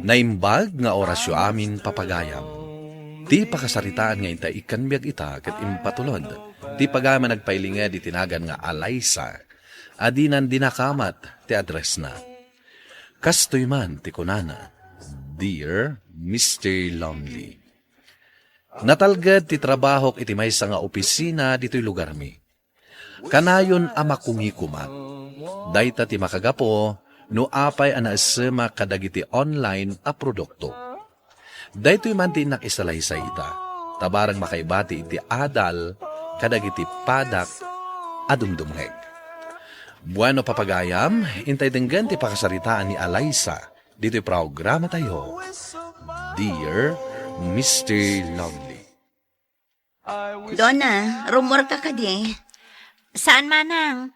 Naimbag nga orasyo amin papagayam. Ti pakasaritaan nga inta ikanbiag ita ket impatulod. Ti pagama nagpailinga di tinagan nga Alaysa. Adinan dinakamat ti address na. Kastoy man ti kunana. Dear Mr. Lonely. Natalgad ti trabahok iti maysa nga opisina dito'y lugar mi. Kanayon ama kumikumat. Dayta ti makagapo no apay anaasema kadagiti online a produkto. Daytoy man ti nakisalay sa ita. Tabarang makaibati iti adal kadagiti padak adumdumheg. Bueno papagayam, intay denggan ti pakasaritaan ni Alaysa. Dito'y programa tayo. Dear Mr. Lovely. Donna, rumor ka di. Saan manang?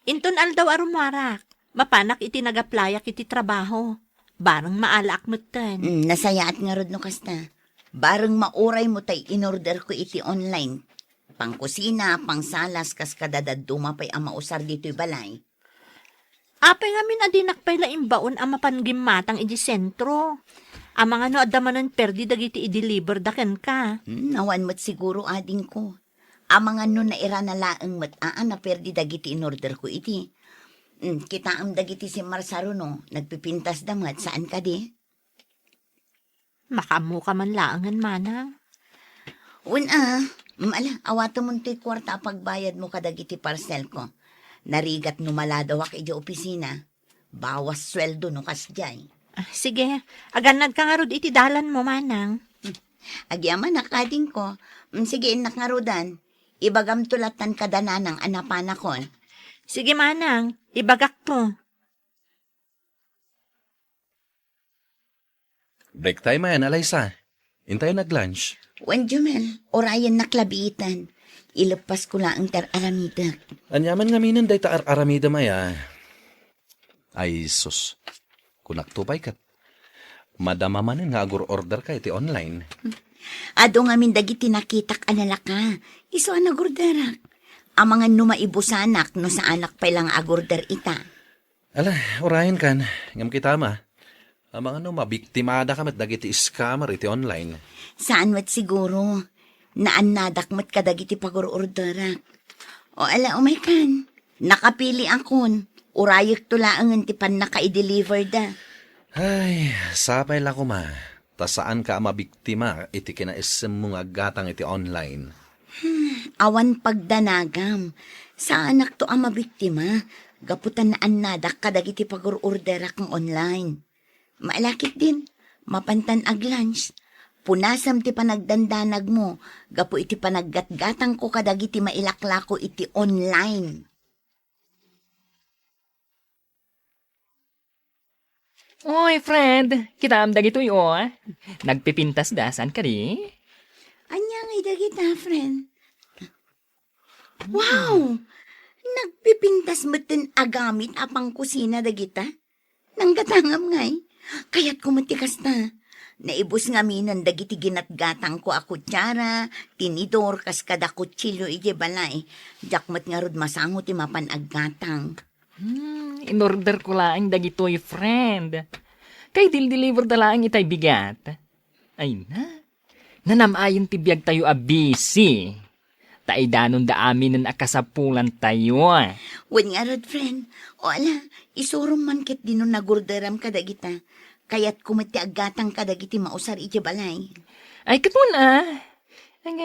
Inton aldaw arumarak. Mapanak iti nagaplayak iti trabaho. Barang maalak mo ten. Nasayaat nga rod no kasta. Barang mauray mo tay inorder ko iti online. Pang kusina, pang salas, kas kadadad dumapay ang mausar dito'y balay. Apay ngamin adinak pala imbaon ang mapanggimatang iti sentro. Ang mga no adamanon perdi dagiti i-deliver daken ka. Nawan mo't siguro ading ko. Ang mga no na ira na laang mataan na perdi dagiti inorder ko iti. Kita ang dagiti si Marsaro no, nagpipintas damat, saan ka di? Makamu ka man laangan manang. Ala, awato mo to'y kwarta pagbayad mo kadagiti parcel ko. Narigat no maladawak iti opisina. Bawas sweldo no kasjay. Sige, aganad ka nga rod iti dalan mo manang. Agyaman nakading ko. Sige, nakngarudan. Ibagam tulatan kadananang anapanakon. Sige manang, ibagak to. Break time yan, Alaysa. Intay nag-lunch. Wen Jumel, orayan naklabiitan. Ilepas ko lang ang aramida. Anyaman nga minan day ta aramida maya. Ay sus, kunak tupay kat. Madama manin nga agur order ka iti online. Ado nga min dagiti nakitak anala ka. Iso anagurderak. Ang mga numaibusanak no sa anak pa lang agurder ita. Ala, orahin kan. Ngam kita ma. Ang mga mabiktimada ka mat dagiti scammer iti online. Saan mat siguro? Naanadak mat kadagiti pagurorderak. O ala, umay kan. Nakapili akon. Urayok tulaangan ti pan naka-i-deliver da. Ay, sapay la ko ma. Ta saan ka mabiktima iti kinaisem mo nga gatang iti online. Awan pagdanagam. Sa anak to ang mabiktima, gaputan na anadak kadagiti pagurorderak ng online. Maalakit din, mapantan ag lunch. Punasam ti panagdandanag mo, gapu iti panaggatgatang ko kadagiti mailaklako iti online. Oy, friend, kita am dagitoy nagpipintas dasan ka di? Anya ngay dagita, friend. Wow! Nagpipintas mo tin agamit apang kusina dagita? Nanggatangam ngay. Kaya't kumatikas na. Naibus nga minan dagiti ginatgatang ko a kutsara, tinidor, kas kada kutsilyo ije balay. Jakmat nga rod masango ti mapan aggatang. In-order ko lang dagitoy, friend. Kay deliver da lang itay bigat. Ay na. Nanamayon ti biyag tayo a busy. Taidanon da amin ng akasapulan tayo. Wen nga rod, friend. O ala, isurong man kit din nung nagurderam ka dagita. Kaya't kumati agatang ka dagiti mausar ije balay. Ay, katun Ang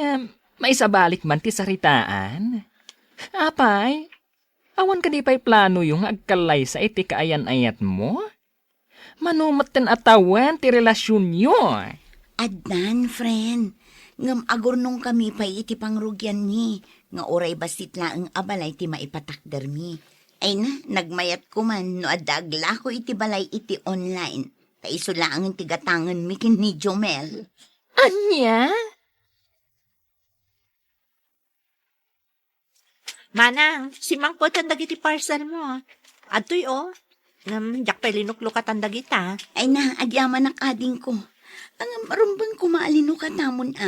maisabalik man ti saritaan. Apay, awan ka di pa'y plano yung agkalay sa iti kaayan-ayat mo? Manumat ten atawan ti relasyon nyo. Adnan, friend. Ngam agor nung kami pa iti pangrugyan ni. Nga oray basit laang abalay ti maipatakder mi. Ay na, nagmayat ko man no adagla ko iti balay iti online. Kaiso lang ang tigatangan mi kin ni Jomel. Anya? Manang, simangpot ang dagiti parcel mo. Atoy jak pelinuklukat ang dagita. Ay na, agyaman ang ading ko. Ang marumbang kumalino ka tamon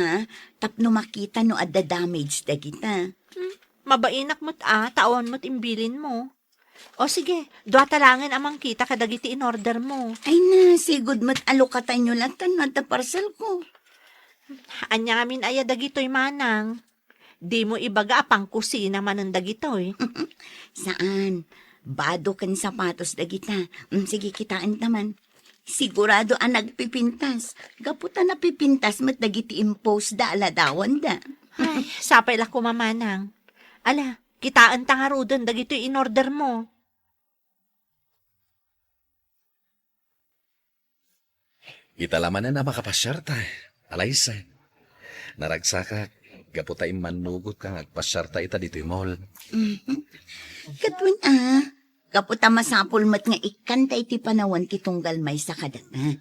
tapno makita no adda damage dagita. Mabainak mo't taon mo't imbilin mo. O sige, dua talangan amang kita kadagiti in order mo. Ay na, sigod mat alokatan nyo latan na da parcel ko. Anya ngamin aya dagitoy manang. Di mo ibaga apang kusina manan dagitoy. Saan? Bado kan sapatos dagita. Sige, kitaan taman. Sigurado ang nagpipintas. Gaputan na pipintas mat dagiti impose da aladawan da. Ay, sapay la ko mamanang. Ala, kitaan tangarudan dagitoy in order mo. Italaman na makapasyar ta. Alaysa. Naragsaka, gaputay manugot kang agpasyar ta ita dito mall. Katun Kaputa masapul mat nga ikanta iti panawan ti tunggal may sa kadata.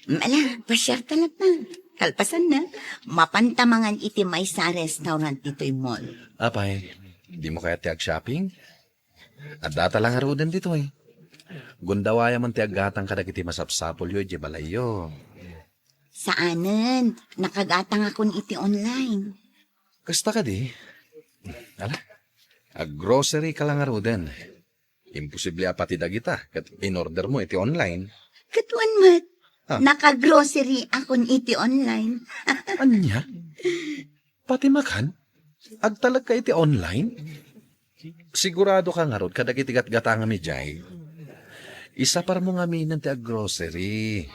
Mala, pasyar talat na. Kalpasan na, mapantamangan iti may sa restaurant dito'y mall. Apay, di mo kaya tiag shopping? At data lang arudan dito eh. Gundawaya man tiag gatang kadag iti masapsapol yo, di balayo. Saanan? Nakagatang akon iti online. Kasta ka di? Ala, ag-grocery ka lang arudan. Imposible apati dagita, kat in-order mo iti online. Katuan mat, Ah. naka-grocery akon iti online. Anya? Pati makan? Agtalag ka iti online? Sigurado ka nga rod, kadag iti gatgata nga medjay. Isa para mo nga minan ti ag-grocery.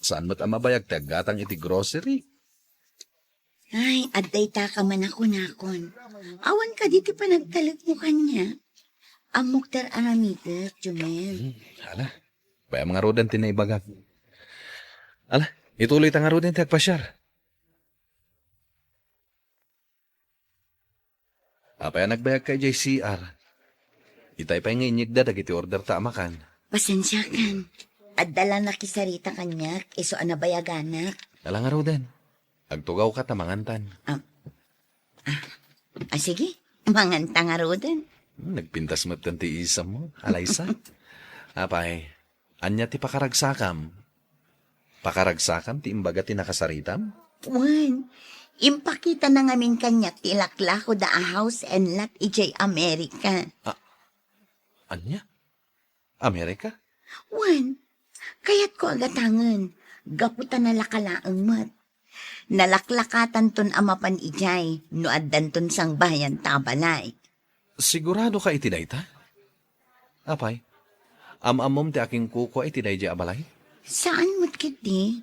Saan mo't amabayag ti aggatang iti grocery? Ay, aday ta ka man ako nakon. Awan ka dito pa nagtalag mo kanya. Amok ter aramida, Jumel. Ala, kaya mga rodan tinaibagag. Ala, ituloy ta nga rodan ti agpasyar. Apaya nagbayag kay JCR. Itay pa nga inyigda dagiti order ta amakan. Pasensya kan. Adala na kisarita kanya, iso anabayaganak. Ala nga rodan. Agtugaw ka tamangantan. Sige, manganta nga rodan. Nagpintas mo't kan ti isam mo, alaysa. Apay, anya ti pakaragsakam. Pakaragsakam ti imbaga ti nakasaritam? Wan, impakita na ngamin kanya tilakla ko da a house and lot ijay Amerika. Anya? Amerika? Wan, kayat ko agatangan, gaputan na lakalaang mat. Nalaklakatan ton amapan ijay, no addan ton sang bayan tabalay. Sigurado ka iti dayta? Apay, amamom ti aking kuko iti dayja abalay? Saan mo't kiti?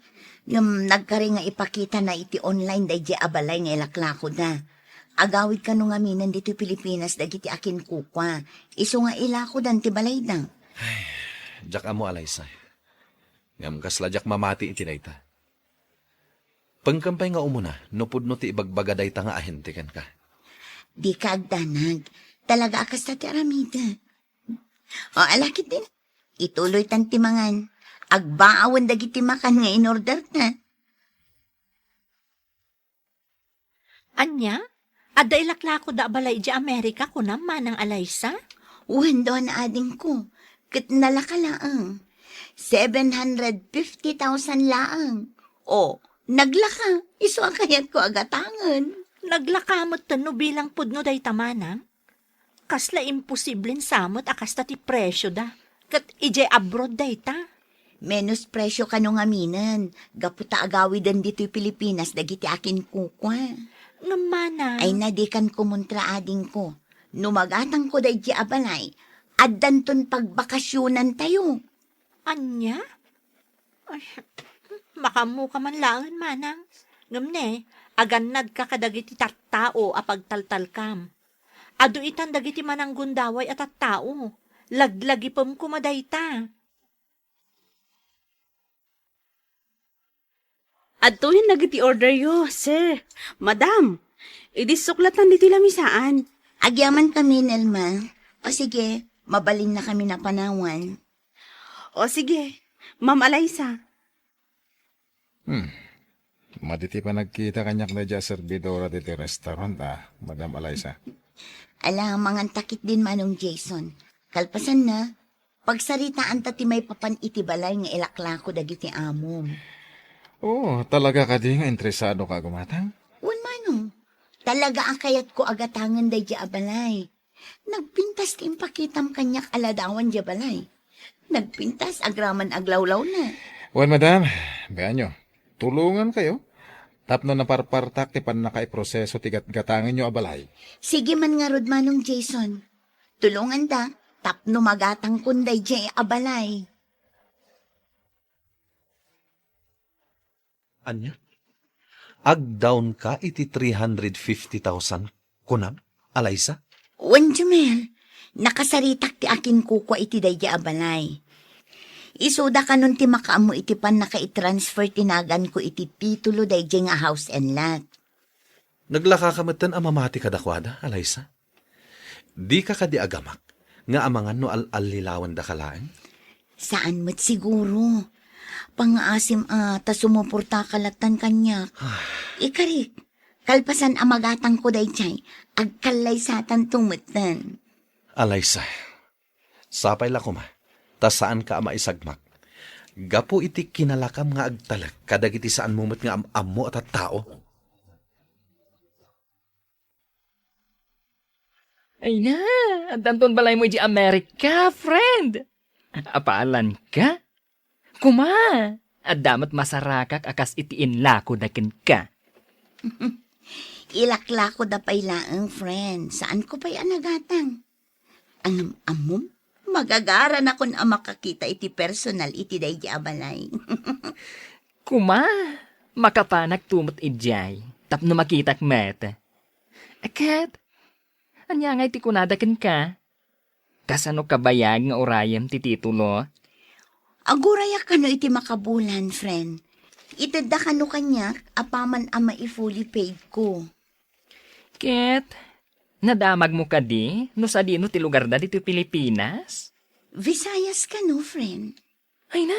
Yung nagkari nga ipakita na iti online dayja abalay nga ilaklako da. Agawid ka nung aminan dito Pilipinas dagiti akin kukwa. Iso nga ilako dan ti balay da. Jak amo alaysa. Ngam kasladyak mamati iti dayta. Pagkampay nga umuna, nupudno ti ibagbaga dayta nga ahentikan ka. Di ka agdanag. Talaga akas ta ti aramida. O alakit din. Ituloy tan timangan. Agbaawan dagiti makan nga in-order na. Anya? Ada ilaklako da balay di Amerika ko naman ang alaysa? Wando na ading ko. Kat nalakalaang. 750,000 laang. O, naglaka. Iso ang kayat ko agatangan. Naglakamot tano bilang pudno day tamanang? Kasla imposibleng samot akas ta ti presyo da. Kat ije abroad day ta. Menos presyo ka nung aminan. Gaputa agawidan dito'y Pilipinas dagiti akin kukwa. Ngamana. Ay nadikan kumuntra ading ko. Numagatang ko day di abalay. Addan ton pagbakasyunan tayo. Anya? Ay, makamu ka man langan manang. Ngamne, aganad ka kadagiti tattao apagtaltal kam. Adu itan dagiti manang gundaway at tattao. Laglagipom kumadayta. Adtohin nagiti order yo, sir. Madam, idisuklatan dito lamisaan. Agyaman kami, Nelma. O sige, mabalin na kami na panawan. O sige, Ma'am Alaysa. Maditi pa nagkita kanyak na dya servidora diti restaurant Madam Alaysa. Ala, mangan takit din manong Jason. Kalpasan na. Pagsaritaan ta ti may papan iti balay nga ilaklako dagiti amom. Oo, talaga ka di nga interesado ka gumatang? Wan manong. Talaga ang kayat ko agatangan day di abalay. Nagpintas ti impakitam kanyak aladawan di balay. Nagpintas agraman aglawlaw na. Wan, madam, bayan nyo, tulungan kayo. Tapno na parpartak ti pan nakaiproseso ti gatangin nyo abalay. Sige man nga rod manong Jason. Tulungan da, tapno magatang kunday jay abalay. Anya? Ag-down ka iti 350,000 kunam, Alaysa? Wan Jumel, nakasaritak ti akin kukwa iti dayja abalay. Isuda ka nun ti makaamo iti pan naka-transfer tinagan ko iti titulo dayja nga house and lot. Naglaka ka matan amamati kadakwada, Alaysa? Di ka kadi agamak, nga amangan no al-alilawan da kalaan? Saan mo't siguro? Pangaasim ta sumuporta kalatan kanya. Ikarik, kalpasan amagatang ko dayjay, agkalay satan tumutan. Alaysa, sapay la kuma, ta saan ka maisagmak? Gapo iti kinalakam nga agtalag, kadag iti saan mumot nga am-amo at tao. Ay na, danton balay mo di Amerika, friend. Apaalan ka? Kuma, at damat masarakak akas itiin lako dakin ka. Ilakla ko da pailaang friend, saan ko pa'y anagatang? Ang amom, magagaran ako na makakita iti personal iti dayja abalay. Kuma, makapanak tumot ijay, tapno makitak met. Akat, anya nga iti kunadakin ka? Kasano kabayag nga orayam ti titulo? Aguraya kano iti makabulan, friend. Itadda kano kanyak, apaman ama i-fully paid ko. Ket, nadamag mo ka di, no sa di no ti lugar da dito Pilipinas? Visayas ka no, friend? Ay na,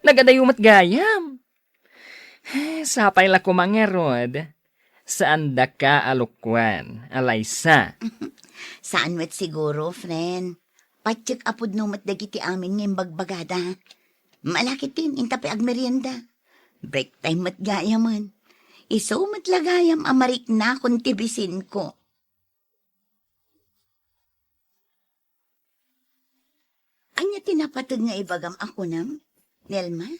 nagadayumat gayam. Sapay la kumangerod. Saan da ka alukwan, Alaysa? Saan met siguro, friend? Patsik apod no matdagiti amin ngayong bagbagada. Malakit din, intapi agmerienda. Break time mat gayaman. Iso matlagayam amarik na kung tibisin ko. Anya tinapatag nga ibagam ako nam, Nelma?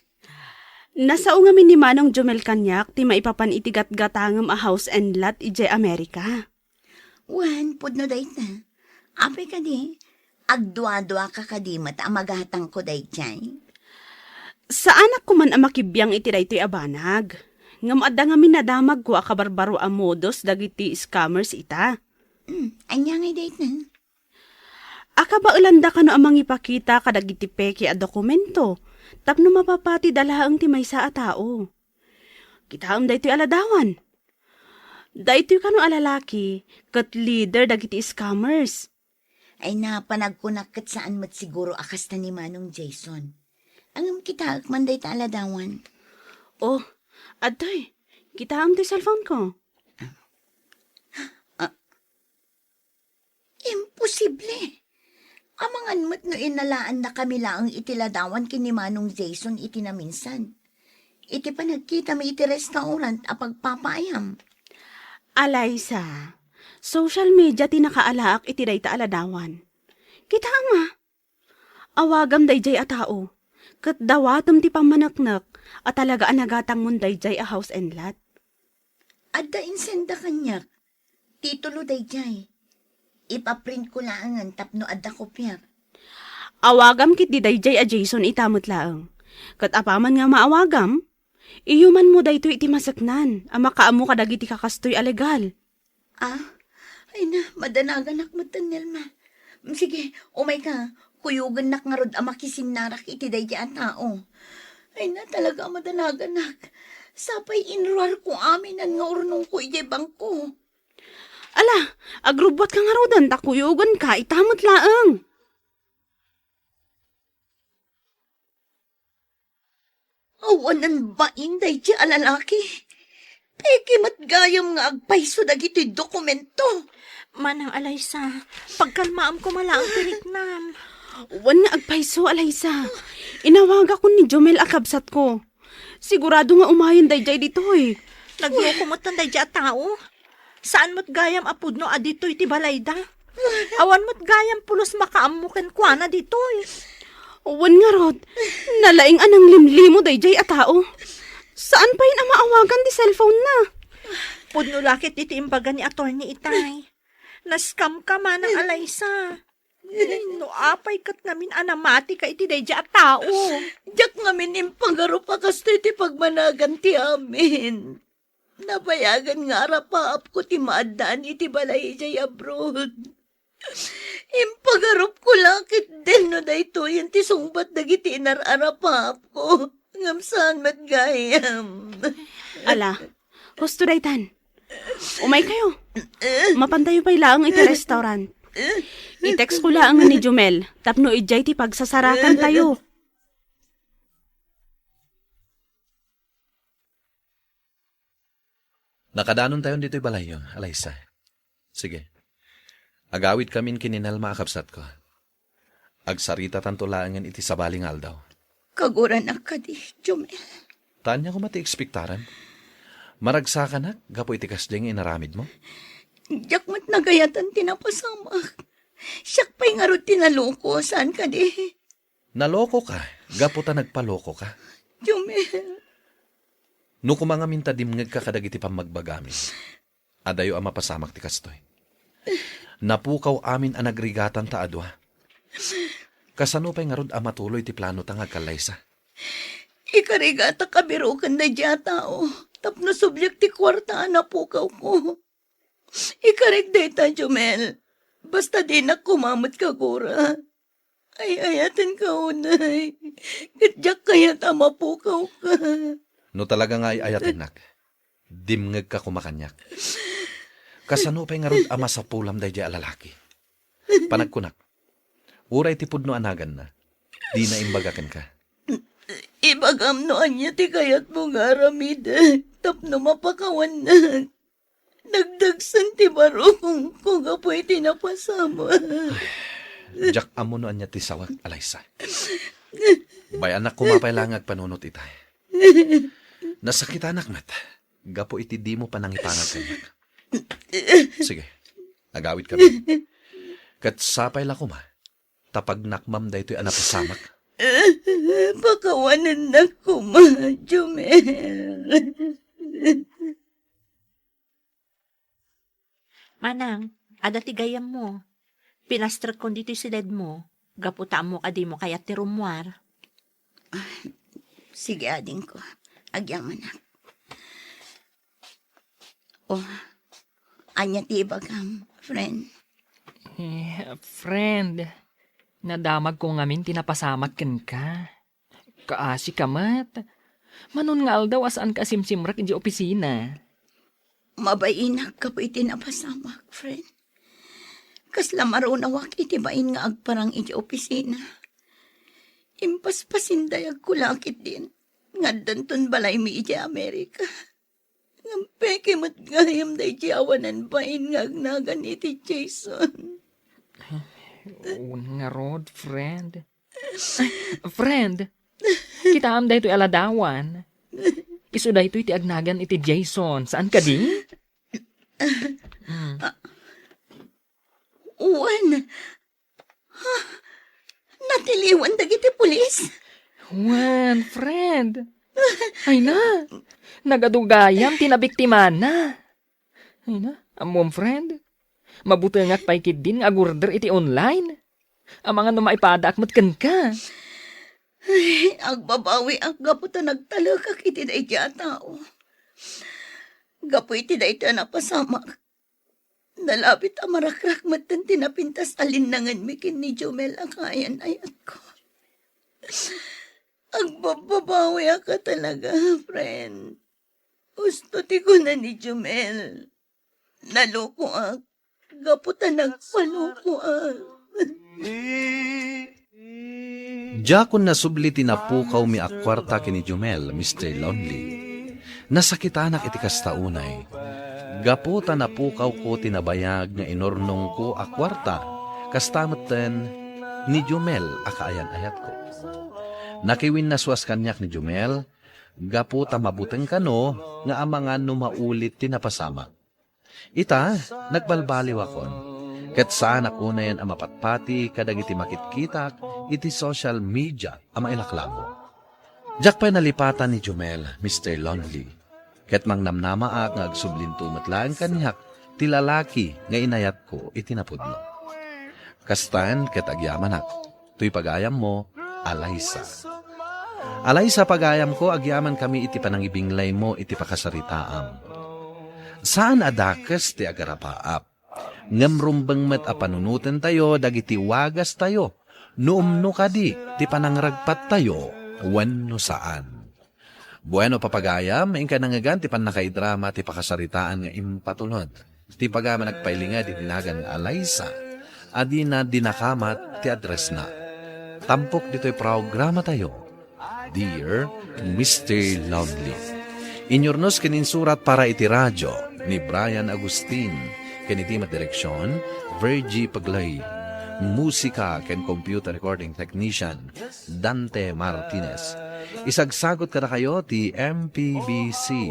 Nasao nga min ni Manong Jumel kanyak, ti maipapan itigat gatangam a house and lot ije Amerika. Wan, pudno day na. Apay ka di, agdwa-dwa ka kadimat amagatang ko day jay. Sa anak ko man ang makibiyang iti daytoy abanag. Ngam adda nga minadamag ko a kabarbaro a modos dagiti scammers ita. Anya ngay day na. Aka ba ulanda ka no amang ipakita kadagiti peke a dokumento, tapno mapapati dalaang ti maysa a tao. Kitaam daytoy aladawan. Daytoy kano alalaki, kat leader dagiti scammers. Ay napanagkunak kat saan mat siguro akas na ni Manong Jason. Angam kita manday ta aladawan. Oh, adoy, kitaam ti cellphone ko. Imposible. Amangan mat no inalaan na kami laang itiladawan kini Manong Jason iti na minsan. Iti pa nagkita may iti restaurant a pagpapaayam. Alaysa, social media ti nakaalaak iti dayta aladawan. Kita nga, awagam dayjay a tao, kat dawatom ti pamanaknak at talaga anagatang mun dayjay a house and lot. Adda insenda kanyak. Titulo dayjay. Ipaprint ko laangan tapno adda kopya. Awagam kit di dayjay a Jason itamot laang. Kat apaman nga maawagam, iyuman mo dayto iti masaknan, ama kaamo kadagiti kakastoy a legal. Ay na, madanagan akmatan Nelma. Sige, umay ka. Kuyugan nak nga rod amakisim narak iti dayja a tao. Ay na, talaga madanagan nak. Sapay inruar ko aminan nga urnong ko ijay bangko. Ala, agrubot ka nga rodan, takuyugan ka, itamot laang. Awanan ba inday di alalaki? Peki matgayam nga agpaiso dagiti dokumento. Manang Alaysa, pagkalmaam ko mala ang tiriknam. Wan na agpaiso, Alaysa. Inawaga ko ni Jomel akabsat ko. Sigurado nga umayon dayjay dito eh. Nagyukumot ng dayja tao. Saan mo't gayam apudno adito'y ti balayda? Awan mo't gayam pulos makaamukin kwa na dito eh. Uwan nga rod, nalaing anang limlimo dayjay a tao. Saan pa yun ang maawagan di cellphone na? Pudno lakit iti imbaga ni attorney Itay. Naskam ka man ng Alaysa. No apay kat namin anamati ka iti dayja at tao. Jak ngamin impangaro pa kasto iti pagmanagan ti amin. Napayagan nga arapaap ko ti maadaan iti balay jay abroad. Impagarup ko lakit din no dayto yung ti sungbat dagiti inararapaap ko. Ngamsaan matgayam. Ala, husto daytan. Umay kayo. Mapantayo pa'y laang iti restaurant. I-text ko laang ni Jumel. Tapno ijay ti pagsasarakan tayo. Nakadanon tayo dito'y balayo, Alaysa. Sige. Agawid kamin kininal mga kapsat ko. Agsarita tanto laangan iti sabaling aldaw. Kaguran ka di, Jumel. Tanya ko mati ekspektaran. Maragsa na, gapo iti kasdeng inaramid mo. Jak mat nagayatan tinapasamak. Siyak pa'y nga ro tinaloko. Saan ka di? Naloko ka, gapo ta nagpaloko ka. Jumel. No kumangaminta dimngeg ka kadagiti pamagbagamin. Adayo ang mapasamak ti kastoy. Napukaw amin ang nagrigatan ta adwa. Kasano pa'y nga rod ang matuloy ti plano ta nga Kalaysa. Ikarigata kabirukan na dya tao. Tapno subject ti kwarta na pukaw ko. Ikarig data, Jumel. Basta di na kumamot ka, Gura. Ay, ayatan ka, unay. Katjak kaya tama pukaw ka. No talaga nga ay ayatinak. Dimngeg ka kumakanyak. Kasano pa'y nga rod ama sa pulam day di alalaki. Panagkunak. Uray ti pudno anagan na. Di na imbagakan ka. Ibagam no anya ti kayat mo nga ramid. Tapno mapakawan na. Nagdagsan ti barong kung apoy tinapasama. Jak amo no anya ti sawag, Alaysa. Bay anak kumapay panunot itay. Nasakit anak mat. Gapo iti di mo panangipangag kanyak. Sige, agawit kami. Kat sapay la kuma. Tapag nakmam da ito'y anapasamak. Pakawanan na kuma, Jumel. Manang, ada ti gayam mo. Pinastrat kon dito silid mo. Gaputa mo kadi mo kaya ti rumwar. Sige, ading ko. Agyaman na. Oh, anya ti ibagam, friend. Friend, nadamag ko ngamin tinapasamak ken ka. Kaasi ka mat. Manon nga aldaw asaan ka simsimrak iti opisina. Mabayinak ka po iti napasamak, friend. Kasla marunawak iti bain nga agparang iti opisina. Impaspasinday agkulakit din. Ngaddanton balay mi iti Amerika. Ngampeke mat gayam da iti awanan bain nga agnagan iti Jason. Nga rod, friend. Friend, kita am da ito'y aladawan. Iso da ito'y ti agnagan iti Jason. Saan ka di? Uwan. Ha? Natiliwan dagiti pulis. Juan, friend. Ay na, nagadugayam tinabiktima na. Ay na, amom friend. Mabuti nga't paikid din agurder iti online. Ang mga numaipadak matkan ka. Ay, agbabawi ang gaputa nagtalakak iti da iti tao. Gapu iti da iti napasamak. Nalapit ang marakrak matan tinapintas alinnangan mikin ni Jumel ang kayan ayat ko. Agbabawi ka talaga, friend. Gusto ti ko na ni Jumel. Naloko ang gaputa nagpaloko ang. Diyakon na subli tinapukaw mi akwarta kini Jumel, Mr. Lonely. Nasakitanak iti kastaunay. Gaputa na pukaw ko tinabayag nga inornong ko akwarta. Kastamatan ni Jumel akaayan-ayat ko. Nakiwin na suwas kanyak ni Jumel. Gaputa mabuteng kano nga amangan no maulit tinapasama. Ita, nagbalbaliw akon. Ket saan ako na yan ang mapatpati kadag iti makitkitak iti social media ang mailaklamo. Jak pa'y nalipatan ni Jumel, Mr. Lonely. Ket mang namnamaak nga agsublintumat lang kanyak ti lalaki nga inayat ko iti napudno. Kastan ket agyamanak, tuy pagayam mo, Alaysa. Alaysa pagayam ko, agyaman kami iti panangibinglay mo iti pakasaritaam. Saan adakes ti agarapaap? Ngamrumbang met a panunutan tayo, dagiti wagas tayo. Nuumno kadi, ti panangragpat tayo, wenno saan. Bueno papagayam, ingka nangagan ti panakaidrama ti pakasaritaan nga impatulod. Ti pagama nagpailinga di dinagan nga Alaysa, adi na dinakamat ti address na. Tampok dito'y programa tayo. Dear Mr. Lovely. Inyornos kininsurat para iti radyo ni Brian Agustin. Kinitimat direksyon, Virgie Paglay. Musika ken computer recording technician, Dante Martinez. Isagsagot kada kayo ti MPBC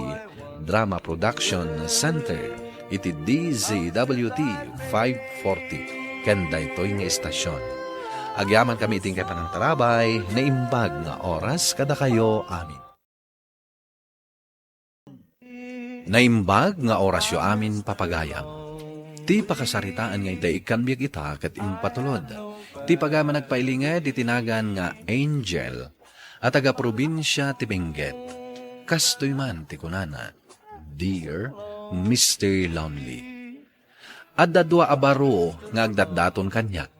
Drama Production Center. Iti DZWT 540. Ken daytoy nga estasyon. Agyaman kami iting kay panang tarabay, na imbag nga oras kada kayo amin. Naimbag nga oras yo amin papagayam. Ti pakasaritaan nga iti ikanbiyag ita kat impatulod. Ti pagama nagpailinga di tinagan nga Angel at taga-probinsya ti Benguet. Kastoy man ti kunana, Dear Mr. Lonely. Adda dua abaro nga agdatdaton kanyak.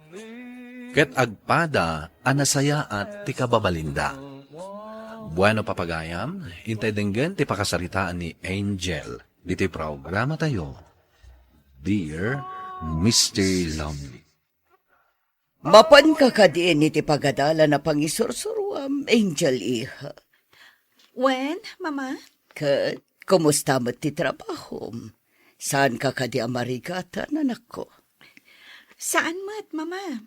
Ket agpada anasaya at ti kababalinda. Bueno papagayam, intay denggen ti pakasaritaan ni Angel. Diti programa tayo. Dear Mr. Lonely. Mapan ka kadiin iti pagadala na pangisursuruam, Angel iha. When, Mama? Kat, kumusta mo ti trabaho? Saan ka kadi amarigata, nanak ko? Saan mat, Mama?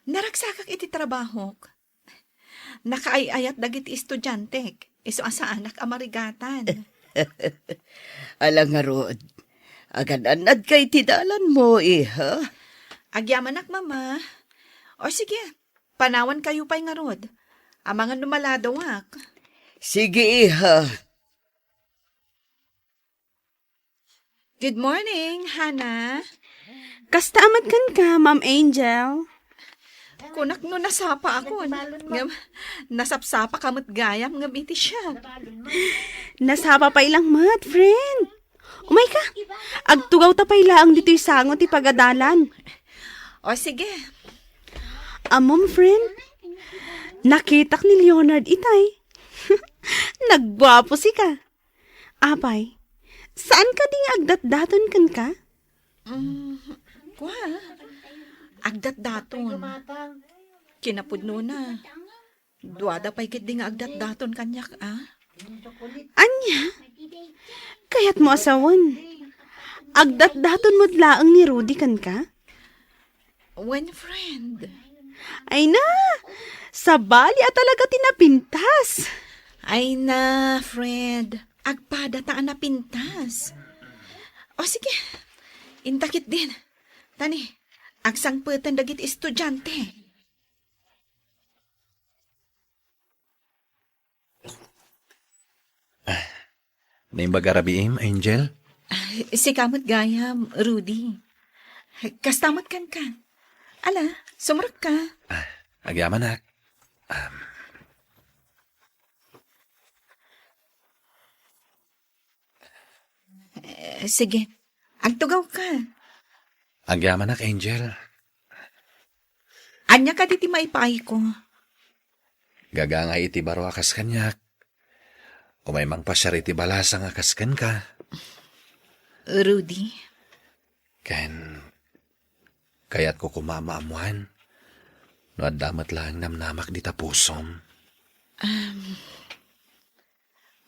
Naragsakak iti trabaho. Nakaayayat dagiti estudyante. Iso asa anak amarigatan. Alang nga rod, agan-anad kay tidalan mo, iha. Agyamanak, Mama. O sige, panawan kayo pa'y nga rod. Ang mga lumaladawak. Sige, iha. Good morning, Hana. Kasta amat kan ka, Ma'am Angel. Kunak no nasapa ako. Ngam, nasapsapa kamot gayam ngam iti siya. Nasapa pa ilang mat, friend. Umay ka, agtugaw ta pa ilaang dito'y sangot ti pagadalan. O sige. Amom, friend, nakitak ni Leonard itay. Nagwapo si ka. Apay, saan ka ding agdat-daton kan ka? Kwa? Agdat-daton. Kinapudno na. Duwada pa'y kit di nga agdat-daton kanyak, ah? Anya? Kaya't mo asawan. Agdat-daton mo laang ni Rudy kan ka? When friend. Ay na, sa bali at talaga tinapintas. Ay na, friend. Agpada taan na pintas. O sige, intakit din. Tani, agsangputan dagit estudyante. Naimbagarabiim, Angel? Si kamot gayam, Rudy. Kastamot kan ka. Ala, sumurag ka. Agyamanak. Sige, agtugaw ka. Agyamanak, Angel. Anya ka diti maipay ko. Gagangay iti baro akas kanyak. Umay mang pasyar iti balasang akas kan ka. Rudy, Kaya't ko kumamaamuan. No adamat lang namnamak di tapusom.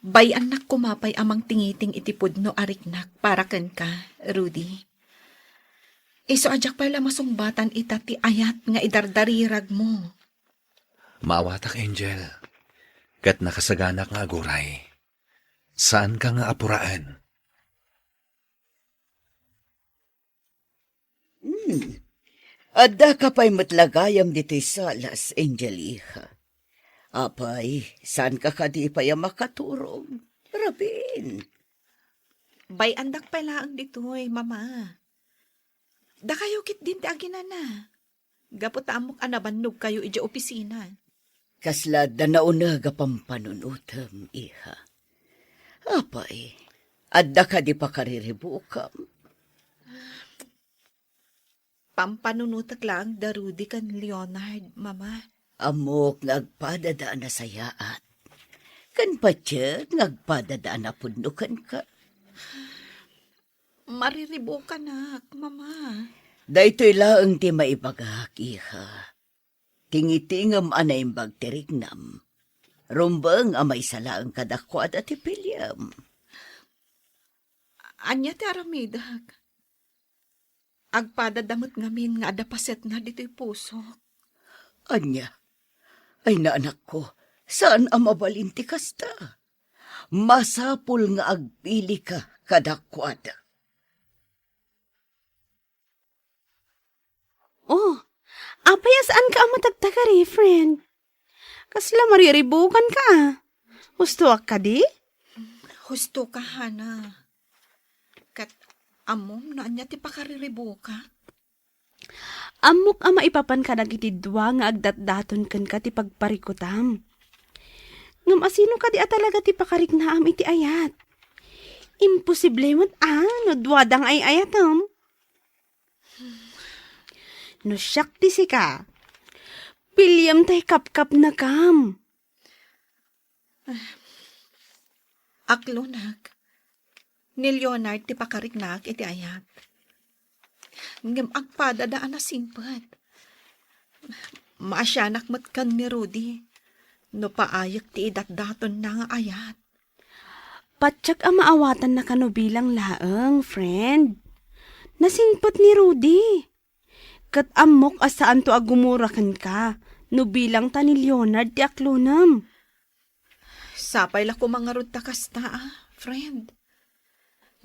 bay anak kumapay amang tingiting itipod no ariknak para ken ka, Rudy. Iso ajak pala masungbatan ita ti ayat nga idardarirag mo. Maawatak, Angel. Kat nakasaganak nga aguray. Saan ka nga apuraan? Adda ka pa'y matlagayam dito'y salas, Angel Iha. Apay, saan ka di pa'y makaturog? Rabin. Bay andak pala ang ditoy, mama. Da kayo kit din ti aginana. Gapot amok anabannog kayo ija opisina. Kasla da naunaga pampanunutam, Iha. Apay, adda ka di pa kariribukam. Pampanunutak lang darudi kan Leonard, mama. Amok ngagpadadaan na sayaat. Kan patya ngagpadadaan na pundukan ka. Mariribo ka na, mama. Daytoy laang ti maibagak, Iha. Tingitingam anay bagtirignam. Rumbang amay salaang kadakwada ti pilyam. Anya ti aramidag. Agpadadamot ngamin nga adapaset na dito'y puso. Anya, ay naanak ko, saan ang mabalinti kasta? Masapul nga agpili ka kadakwada. Oh, apaya saan ka ang matagtagari, friend? Kasla mariribukan ka. Gusto ka di? Husto ka, Hana. Kat amom na anya ti pakariribo ka. Amok ang maipapan ka nagitidwa nga agdatdaton kan ka ti pagparikutam. Ngam asino ka di talaga ti pakariknaam iti ayat. Imposible mo't no duwadang ay ayatom. No siyak ti sika. Pilyam tay kapkap na kam. Aklonak. Ni Leonard ti pakariknak iti ayat. Ngam agpadadaan na simpat. Maasyanak mat kan ni Rudy. No paayak ti idatdaton na nga ayat. Patsak ang maawatan na kano bilang laang, friend. Nasingpot ni Rudy. Kat amok asaan to agumurakan ka. No bilang ta ni Leonard ti aklunam. Sapay la ko mga rod takasta, friend.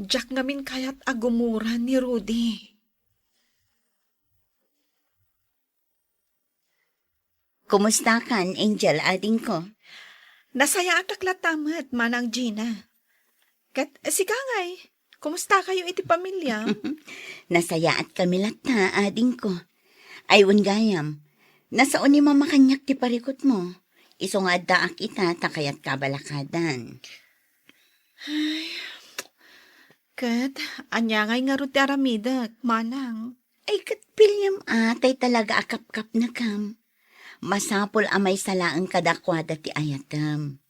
Jack ngamin kayat agumura ni Rudy. Kumusta kan, Angel, ading ko? Nasaya atak latamat, manang Gina. Kat, sigangay, kumusta kayo iti pamilya? Nasaya at kami lata, ading ko. Aywan gayam, nasa ni mamakanyak ti parikot mo. Iso nga daak ita, takayat kabalakadan. Kat, anyangay nga ro ti aramidak, manang. Ay kat pilyam atay talaga akap-kap na kam. Masapol amay salaang kadakwada ti ayatam.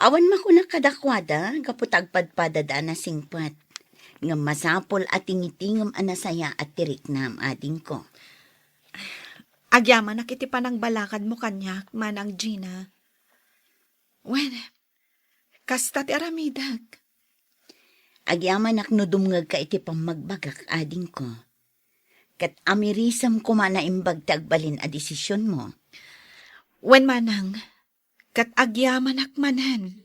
Awan makuna kadakwada, kaputag padpadada na singpat. Nga masapol at tingitingam anasaya at tiriknam ading ko. Agyaman nakiti pa ng balakad mo kanyak, manang Gina. Wen, kasta ti aramidak. Agyaman aknudumngag ka iti pamagbagak ading ko. Kat amirisam ko manaimbag tagbalin a desisyon mo. Wen manang, kat agyaman akmanan.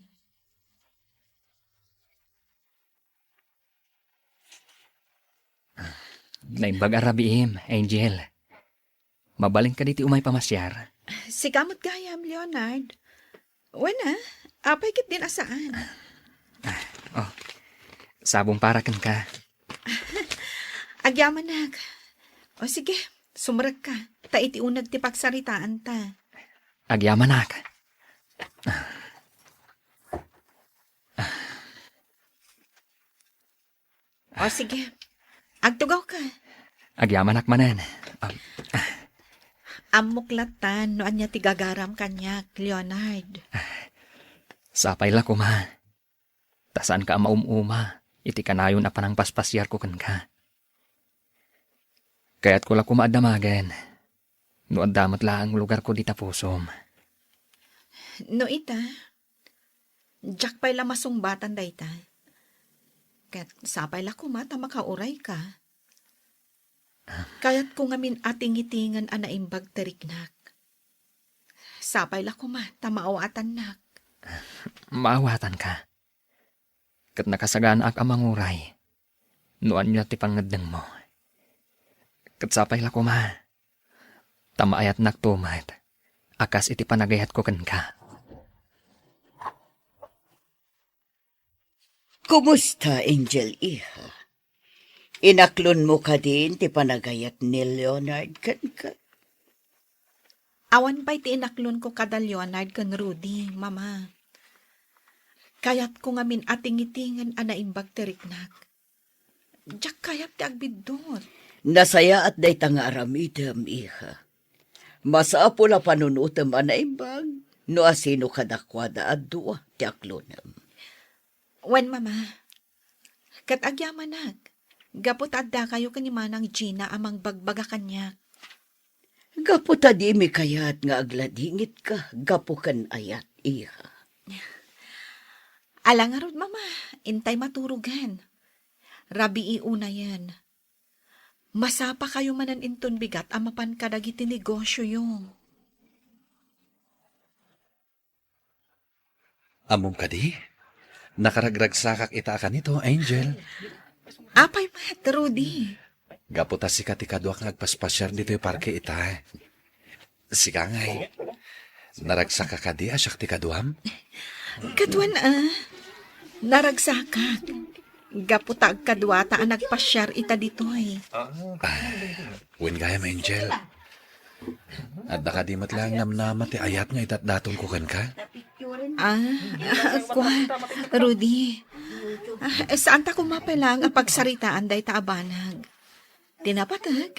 Naimbag arabiim, Angel. Mabaling ka diti umay pamasyar. Si kamot gayam, Leonard. Wen apay kit din asaan. Sabong para kan ka. Agyaman nag. O sige, sumrag ka. Ta iti unag ti pagsaritaan ta. Agyaman ak. O sige, agtugaw ka. Agyaman ak manen. Amuklatan no anya ti gagaram kanyak, Leonard. Sapay la ko ma. Tasaan ka maumuma. Iti kanayon a panang paspasyar ko kan ka. Kaya't ko la kumaadamagan. No adamat la ang lugar ko di tapusom. No ita, Jack pa'y lamasongbatan dayta. Kat sapay la kumata makauray ka. Kaya't kung amin ating itingan anaimbag tariknak. Sapay la kumata maawatan nak. Maawatan ka. Kat nakasagaan ak amanguray. Noan niya ti pangadang mo. Katsapay la ko ma. Tamaayat naktumat. Akas iti panagayat ko kan ka. Kumusta, Angel Iha? Inaklon mo ka din ti panagayat ni Leonard kan ka? Awan pa'y tinaklon ko kada Leonard kan Rudy, mama. Kayat ko nga min ating-itingan anaimbag teriknak. Diyak kayat ti agbidot. Nasaya at day tanga aramidam, Iha. Masapula panunutam anaimbag, no asino kadakwada at duwa ti aklonam. Wen, mama. Kat agyamanag. Gapot adda kayo kanimanang Gina amang bagbaga kanya. Gaputa di mi kayat nga agladingit ka, gapukan ayat, Iha. Alangarod, mama. Intay maturugan. Rabi iuna yan. Masapa kayo manan inton bigat amapan kadagiti negosyo yung. Amom ka di? Nakaragragsakak ita ka nito, Angel. Apay mat, Rudy. Gaputa si katikadwak nga agpaspasyar dito yung parke ita. Sika ngay. Naragsaka ka di asyak ti kaduam? Kadwan naragsakak. Gaputag kadwata ang nagpasyar ita ditoy. Win gayam, Angel. At ka di matlang namnama ti ayat nga itat datong kukan ka? Rudy. Saan ta kumapalang ang pagsaritaan day ta abanag? Tinapatag.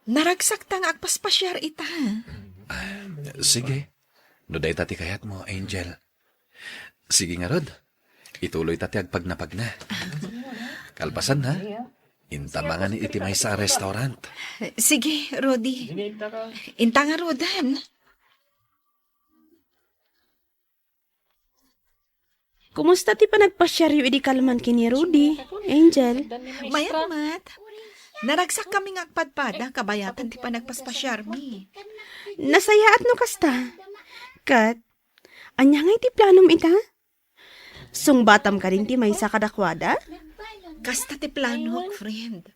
Naragsak ta nga agpaspasyar ita. Sige. No day tati kayat mo, Angel. Sige nga, Rod. Ituloy tati agpag na. Kalpasan na. Intamangan ni itimay sa restaurant. Sige, Rudy. Inta nga, Rodan. Kumusta ti panagpasyaryo idi kalman kini Rudy, Angel? Mayat. Naragsak kami nga agpadpada, kabayatan ti panagpaspasyar mi. Nasayaat no kasta. Kat, anya nga iti planom ita? Sungbatam ka rin ti may sa kadakwada? Kasta ti plano, friend.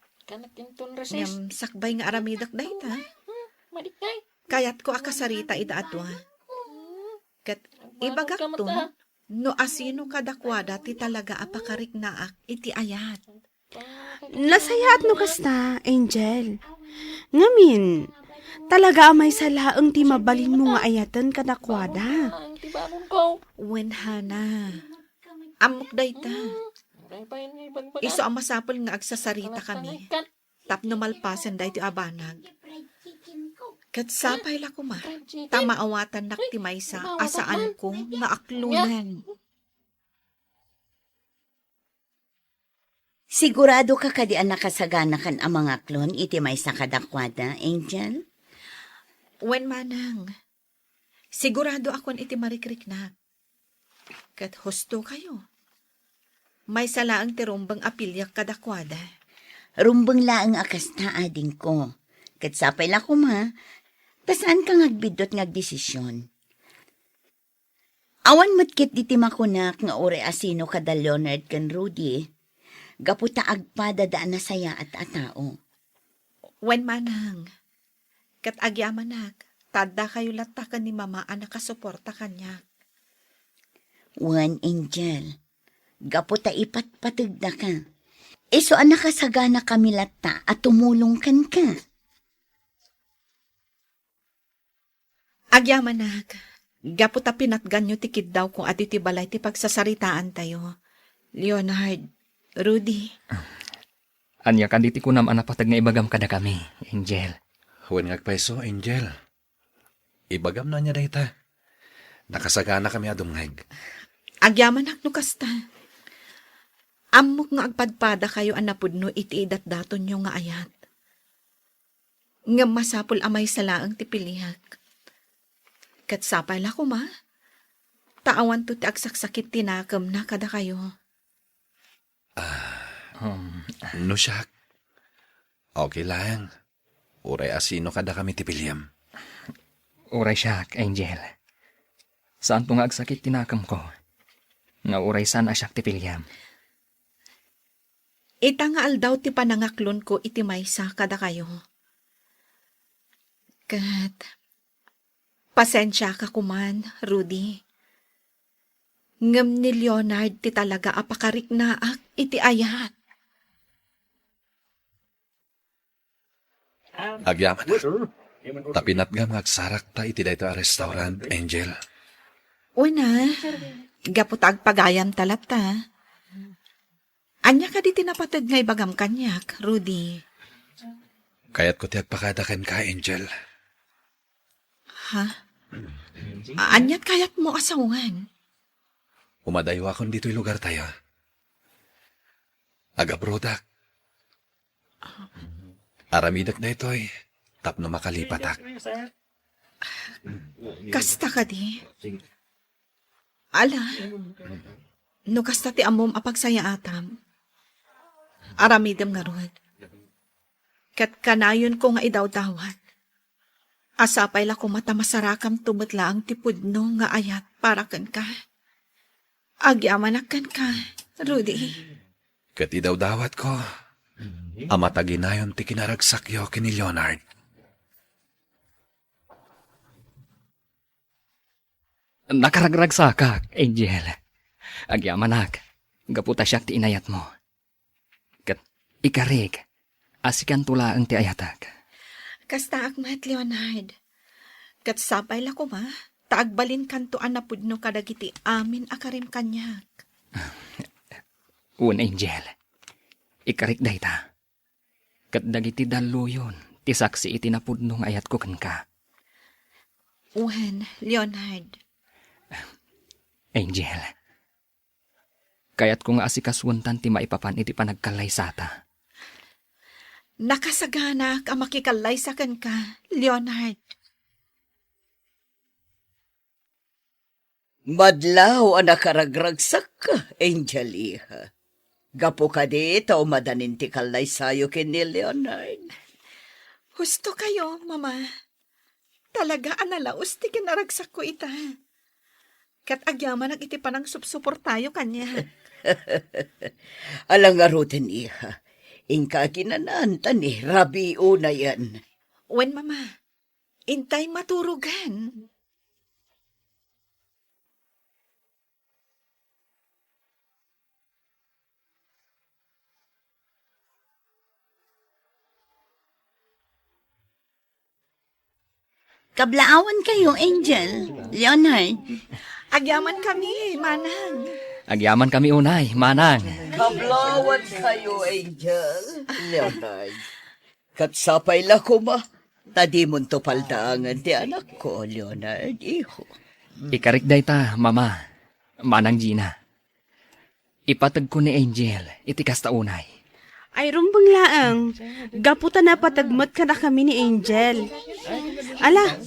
Ngam sakbay nga aramidak day ta. Kayat ko akasarita ida atwa. Kat ibagak to, no asino kadakwada ti talaga apakarik naak iti ayat. Nasayaat no kasta, Angel. Ngamin, talaga amay salaang ti mabalin mo nga ayatan kadakwada. Wenhana. Amok day ta. Iso ang masapol nga agsasarita kami. Tapno malpasan day ti abanag. Kat sapay la ko ma. Tamaawatan naktimay sa asaan ko nga aklunan. Sigurado ka kadi ang nakasagana kan ang mga klon iti may sa kadakwada, Angel? Wen manang. Sigurado akon iti marikrik na. Kat husto kayo. May salaang tirumbang apilyak kadakwada. Rumbang laang akas na ading ko. Kat sapay la ko ma, tasaan ka ngagbidot ngagdesisyon. Awan matkit diti makunak nga ore asino kada Leonard kan Rudy. Gaputa agpada daan na saya at atao. Wen manang. Kat agyamanak. Tada kayo latakan ni mama ang nakasuporta kanya. Wan, Angel. Gaputa ipatpatag na ka. Iso ang nakasagana kami lata at tumulong kan ka. Agyamanak. Gaputa pinatgan nyo tikid daw kung ati ti balay ti pagsasaritaan tayo. Leonard, Rudy. Anya kanditi ko naman napatag nga ibagam kada kami, Angel. Huwag ngagpaiso, Angel. Ibagam na niya dahita. Nakasagana kami adumngag. Agyamanak no kasta. Amok nga agpadpada kayo anapudno iti idat daton nyo nga ayat. Nga masapul amay salaang ti piliyak. Kat sapay la ko ma. Taawan to ti agsaksakit tinakam na kada kayo. No siyak. Okay lang. Uray asino kada kami tipilyam. Uray siya, Angel. Saan po nga agsakit tinakam ko? Nga uray saan asyak tipilyam. Ita nga aldaw ti panangaklon ko iti maysa kada kayo. Kat, pasensya ka kuman, Rudy. Ngam ni Leonard ti talaga apakarik naak iti ayat. Agyaman. Tapinat nga magsarak ta iti dayto a restaurant, Angel. Una, gaputag pagayam talata. Anya ka di tinapatag ngay bagam kanyak, Rudy. Kaya't ko ti agpakadakan ka, Angel. Ha? Anyat kayat mo asawan? Umadaywa kon dito'y lugar tayo. Agabrodak. Aramidak na ito'y tapno makalipatak. Kasta ka di? Ala, no kasta ti amom apagsaya atam. Aramidem nga rod. Kat kanayon ko nga idawdawat. Asapay la ko mata masarakam tumutla ang tipudno nga ayat para kan ka. Agyamanak kan ka, Rudy. Kat idaw dawat ko. Amataginayon ti kinaragsakyo kini Leonard. Nakaragragsakak, Angel. Agyamanak, gaputa siya ti inayat mo. Kat ikarig, asikan tula ang ti ayatak. Kasta akmat, Leonard. Kat sapay la ko ma, taagbalin kanto anapudno kadagiti amin akarim kanyak. Un Angel, ikarig dayta. Kat dagiti daluyon, ti saksi iti napudnong ayat ko kan ka. Uwan, Leonard. Angel, kayat ko nga asikaswuntan ti maipapan iti panagkalay sata. Nakasagana ka makikalay sa kan ka, Leonard. Madlaw ang nakaragragsak ka, Angel iha. Gapo ka dito, madanin ti kalay sayo kini Leonard. Husto kayo, Mama. Talaga analaos ti kinaragsak ko ita. Kat agyaman iti panang supsupor tayo kanya. Alang arutin iha. Ingka kinananta ni Rabi una yan. Wen, Mama. Intay maturugan. Kablaawan kayo, Angel. Leonard. Agyaman kami, Manang. Agyaman kami unay, manang. Kablaawan kayo, Angel. Leonard. Katsapay la ko ma. Tadi mo to paldaangan ti anak ko, Leonard, iho. Ikarig dayta, mama. Manang Gina. Ipatag ko ni Angel, iti kasta unay. Ay rumbang laang, gaputa na patagmat ka na kami ni Angel. Ala,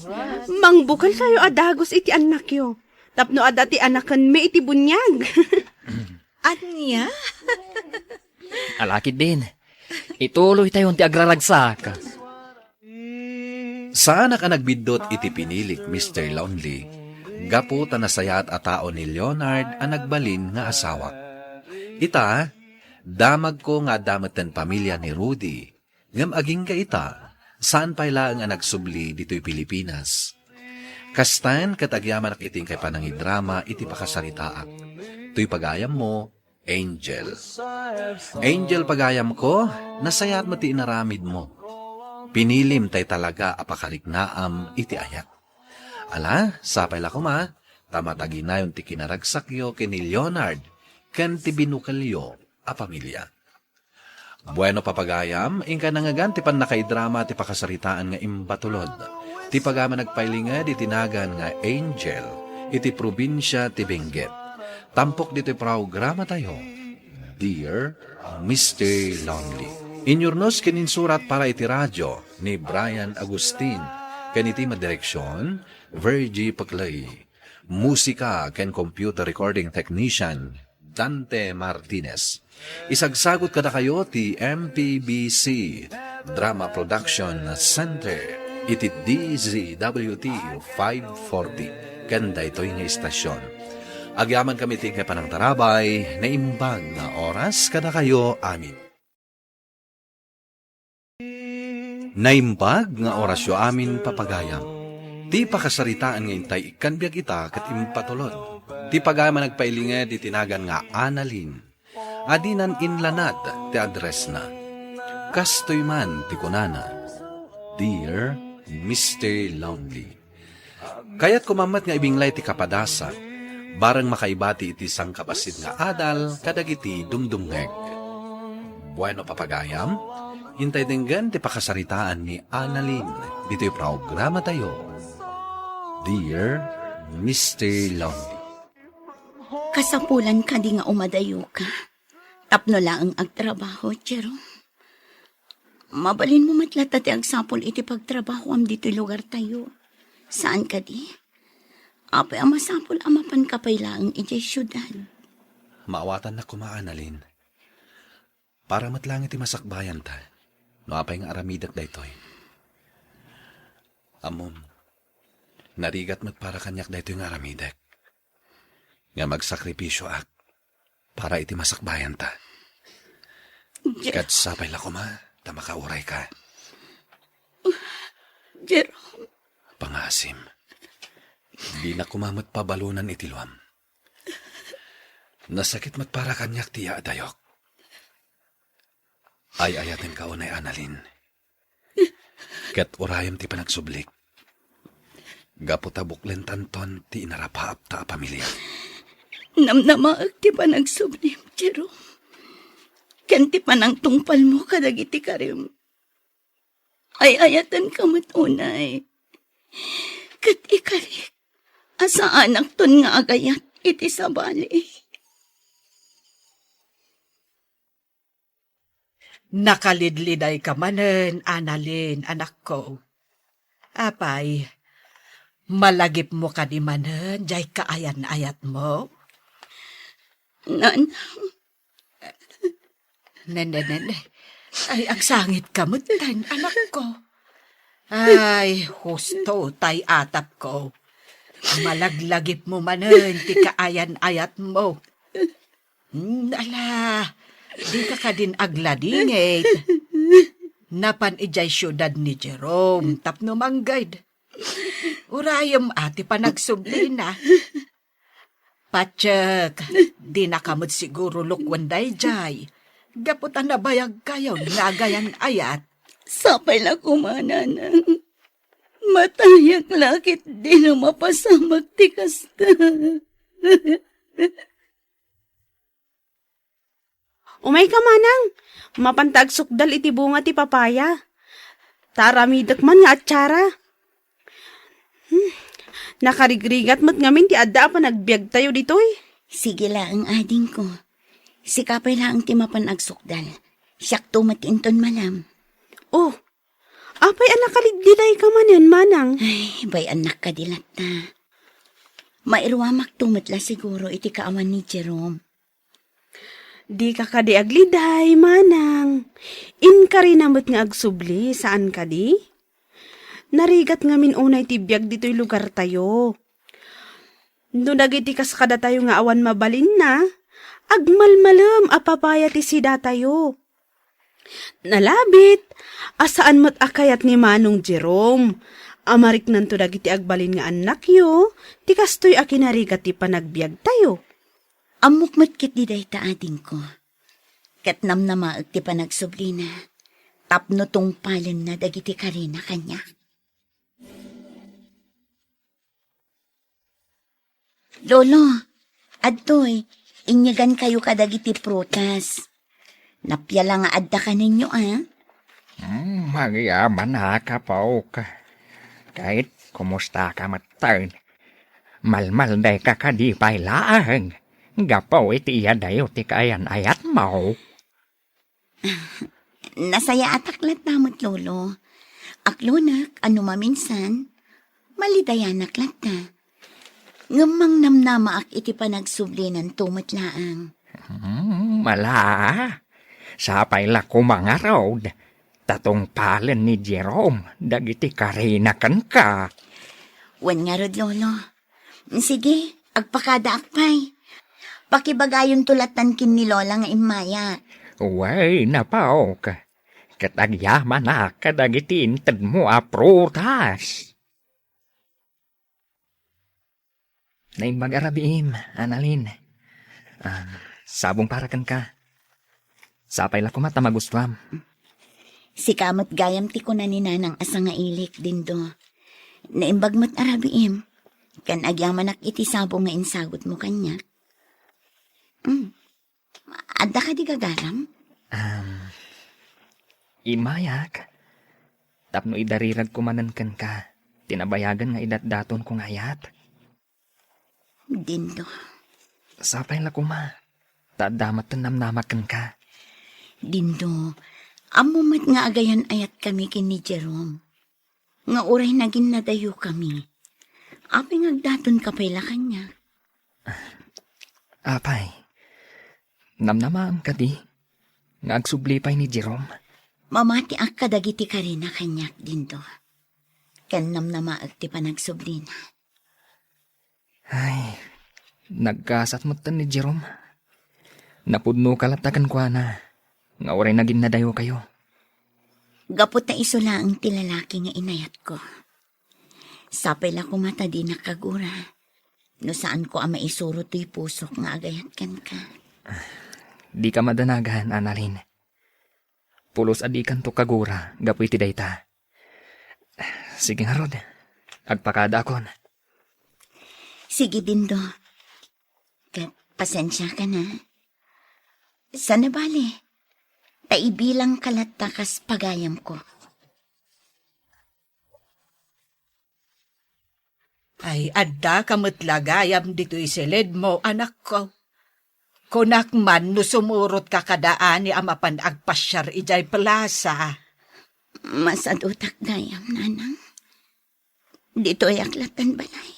mangbukal kayo adagos iti anak yo. Tapno adati anakan me iti bunyag. Anya? Alakid din. Ituloy tayo ti agraragsak. Saan ka nagbidot iti pinilik, Mr. Lonely? Gapo ta nasayat a tao ni Leonard ang nagbalin nga asawa. Ita, damag ko nga damatan pamilya ni Rudy. Ngam aging ka ita, saan pa ilang ang nagsubli dito'y Pilipinas? Kastan katagyaman iting kay panangidrama iti pakasaritaak. To'y pagayam mo, Angel. Angel pagayam ko, nasayat mo ti inaramid mo. Pinilim tay talaga apakariknaam iti ayat. Ala, sapay la kuma, tamataginayon ti kinaragsakyo kini Leonard, ken ti binukalyo a pamilya. Bueno papagayam, ingka nangagan ti panakaidrama ti pakasaritaan nga imbatulod. Ti pagama nagpailinga di tinagan nga Angel, iti probinsya ti Benguet. Tampok dito'y programa tayo, Dear Mr. Lonely. Inyurnos kininsurat para iti radyo ni Brian Agustin. Kaniti madireksyon, Virgie Paclay. Musika ken computer recording technician, Dante Martinez. Isagsagot kada kayo ti MPBC Drama Production Center. Iti DZWT 540. Kanda ito'y nga istasyon. Agyaman kami tingkay panang tarabay na imbag na oras kada kayo amin. Naimbag nga orasyo amin papagayam. Ti pakasaritaan nga intay ikanbiag ita kat impatulod. Ti pagama nagpailinga di tinagan nga Annalyn. Adinan inlanad ti address na. Kastoy man ti kunana. Dear Mr. Lonely. Kaya't kumamat nga ibinglay ti kapadasa. Barang makaibati iti sang kapasid nga adal kadagiti dumdumngeg. Bueno papagayam. Hintay dinggan ti pakasaritaan ni Annalyn. Dito'y programa tayo. Dear Mr. Lonely. Kasapulan ka di nga umadayo ka. Tapno lang ang agtrabaho, Jerome. Mabalin mo matlata ti agsapol iti pagtrabaho am dito'y lugar tayo. Saan ka di? Apay ang masapol amapan kapay lang iti syudad. Maawatan na kuma, Annalyn. Para matlang iti masakbayan ta. No apay nga aramidak daytoy. Amom, narigat mat para kanyak daytoy nga aramidak. Nga magsakripisyo ak para iti masakbayan ta. Kat sapay la kuma, ta makauray ka. Jerome, Pangasim, di na kumamat pabalunan iti luam. Nasakit mat para kanyak tiya dayok. Ay ayatin ka unay, Annalyn. Kat urayam ti panagsublik. Gaputa buklen tanton ti inarapaap ta pamilya. namnamaag ti pa nagsublim, Jerome. Ken ti panang tungpal mo kadagiti karim. Ay ayatan ka matunay. Kat ikalik. Asa anak ton nga agayat iti sabali. Nakalidliday ka manen, Annalyn, anak ko. Apay, malagip mo ka di manen, jay kaayan-ayat mo. Nanang, Nene, ay agsangit ka mo, anak ko. Ay, husto, tay atap ko. Malaglagip mo manen, ti kaayan-ayat mo. Ala, di ka din agladingit. Napan ijay syudad ni Jerome, tapno manggayd. Urayam ati pa nagsublina. Patsyak, di nakamot siguro lukwanday jay. Gaputan na bayag kayo, nagayan ayat. sapay la kumananang. Matayak lakit di na mapasamag ti kasta. Umay ka manang, mapantag sukdal iti bunga ti papaya. Taramidak man nga atsara. Nakarigrigat mo't ngamin ti adda pa nagbiag tayo ditoy. Sige la ang ading ko. Sikapay la ang timapan agsukdal. Siyak tumatinton malam. Oh, apay anak kaligdiday ka manan, manang. Ay, bay anak ka dilat na. Mairwamak tumatla siguro iti kaawan ni Jerome. Di ka kadi agliday, manang. In ka rin namot nga agsubli, saan ka di? Narigat ngamin unay tibiyag dito'y lugar tayo. No dagiti kas kada tayo nga awan mabalin na, agmalmalam apapaya ti sida tayo. Nalabit, asaan mo't akayat ni Manong Jerome. Amarik nanto dagiti agbalin nga anak yo, ti kastoy akinarigat ti panagbiag tayo. Amok matkit di day taading ko. Katnam na maag ti panagsublina. Tapno tong palen na dagiti karina kanya. Lolo, adtoy, inyagan kayo kadagiti prutas. Napyala nga adda ka ninyo, ah? Magyaman na ka pa ka. Kahit kumusta ka matern. Malmal day ka kadipay laang. Gapaw iti iya dayo ti kaayan ayat mo. Nasaya ataklat namot, lolo. Aklonak, ano maminsan, malidayanak lat na. Ngamang namnama ak iti panagsublinan tumatlaang. Mala. Sapay la kumangaraw. Tatong palen ni Jerome. Dagiti karinakan ka. Wan nga rod, lolo. Sige, agpakada akpay. Pakibagayon tulatan kin ni lola nga imaya. Uway, napaw ka. Katagyaman na kadagiti inted mo a prutas. Naimbag arabiim, Annalyn. Sabong para kan ka. Sapay la kumata magustuam. Si kamot gayam ti ko na ni nanang asa nga ilik din do. Naimbag mat arabiim. Kan agyaman ak iti sabong nga insagot mo kanya. Adda ka di gagaram? Imayak. Tapno idarirag kumanan kan ka. Tinabayagan nga idat-daton kong ayat. Dindo. Sapay la kuma. Tadamat tanamnamak kan ka. Dindo. Amo mat nga agayan ayat kami kin ni Jerome. Nga uray naging nadayo kami. Apay ngagdaton kapayla kanya. Apay. Namnamaam ka di. Nga agsublipay ni Jerome. Mamati ak kadagiti ka rin na kanyak dindo. Kanam na maag ti panagsublina. Ay, nagkasat mo tan ni Jerome. Napudno kalatakan ko na. Nga oray naging nadayo kayo. Gapot na isula ang tilalaki nga inayat ko. Sapay la ko mata di nakagura. No saan ko ang maisuro to'y pusok nga agayat kan ka. Di ka madanagahan, Annalyn. Pulos adikan to kagura, gapoy ti dayta. Sige nga rod, agpakada akon. Sige dindo. Kat pasensya ka na. Sana bali. Taibilang kalatakas pagayam ko. Ay, adda kamutlagayam dito isilid mo, anak ko. Kunak man no sumurot ka kadaan ni amapan agpasyar ijay plaza. Masad utak gayam, nanang. Dito ay aklatan balay.